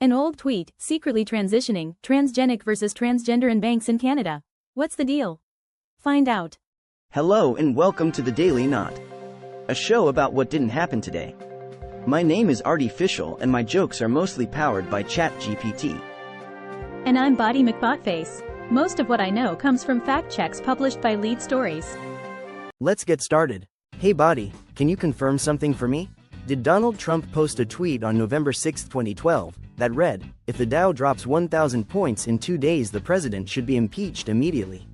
An old tweet, secretly transitioning, Transgenic versus Transgender in banks in Canada. What's the deal? Find out. Hello and welcome to the Daily Knot, a show about what didn't happen today. My name is Artificial and my jokes are mostly powered by ChatGPT. And I'm Body McBotface. Most of what I know comes from fact checks published by Lead Stories. Let's get started. Hey Body, can you confirm something for me? Did Donald Trump post a tweet on November 6, 2012, that read, "If the Dow drops 1,000 points in 2 days, the president should be impeached immediately"?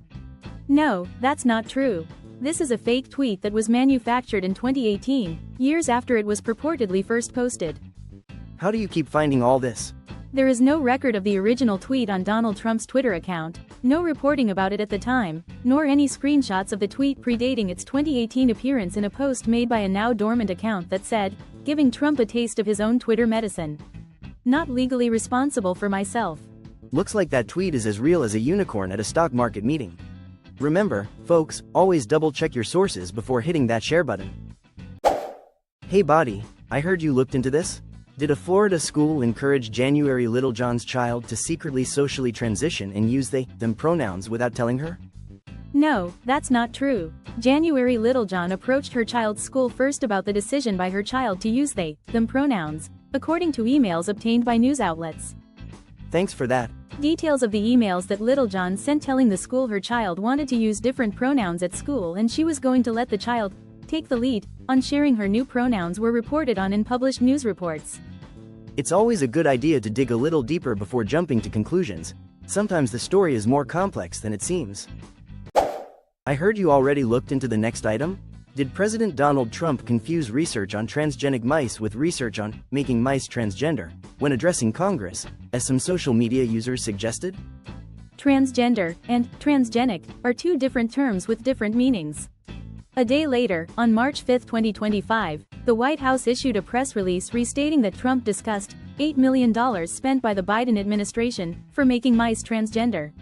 No, that's not true. This is a fake tweet that was manufactured in 2018, years after it was purportedly first posted. How do you keep finding all this? There is no record of the original tweet on Donald Trump's Twitter account, no reporting about it at the time, nor any screenshots of the tweet predating its 2018 appearance in a post made by a now dormant account that said, "Giving Trump a taste of his own Twitter medicine. Not legally responsible for myself." Looks like that tweet is as real as a unicorn at a stock market meeting. Remember, folks, always double check your sources before hitting that share button. Hey Body, I heard you looked into this? Did a Florida school encourage January Littlejohn's child to secretly socially transition and use they/them pronouns without telling her? No, that's not true. January Littlejohn approached her child's school first about the decision by her child to use they/them pronouns, according to emails obtained by news outlets. Thanks for that. Details of the emails that Littlejohn sent telling the school her child wanted to use different pronouns at school and she was going to let the child take the lead on sharing her new pronouns were reported on in published news reports. It's always a good idea to dig a little deeper before jumping to conclusions. Sometimes the story is more complex than it seems. I heard you already looked into the next item? Did President Donald Trump confuse research on transgenic mice with research on making mice transgender when addressing Congress, as some social media users suggested? Transgender and transgenic are two different terms with different meanings. A day later, on March 5, 2025, the White House issued a press release restating that Trump discussed $8 million spent by the Biden administration for making mice transgender.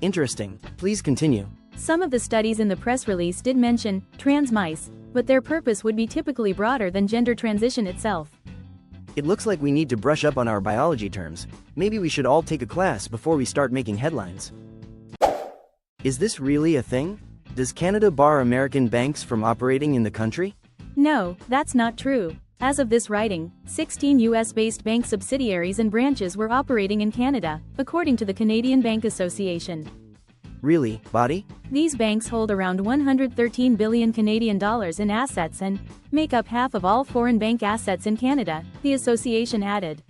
Interesting. Please continue. Some of the studies in the press release did mention trans mice, but their purpose would be typically broader than gender transition itself. It looks like we need to brush up on our biology terms. Maybe we should all take a class before we start making headlines. Is this really a thing? Does Canada bar American banks from operating in the country? No, that's not true. As of this writing, 16 US-based bank subsidiaries and branches were operating in Canada, according to the Canadian Bank Association. Really, Body? These banks hold around 113 billion Canadian dollars in assets and make up half of all foreign bank assets in Canada, the association added.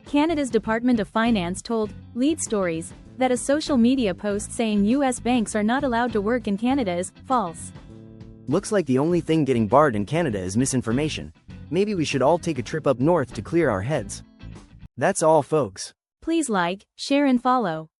Canada's Department of Finance told Lead Stories that a social media post saying US banks are not allowed to work in Canada is false. Looks like the only thing getting barred in Canada is misinformation. Maybe we should all take a trip up north to clear our heads. That's all, folks. Please like, share and follow.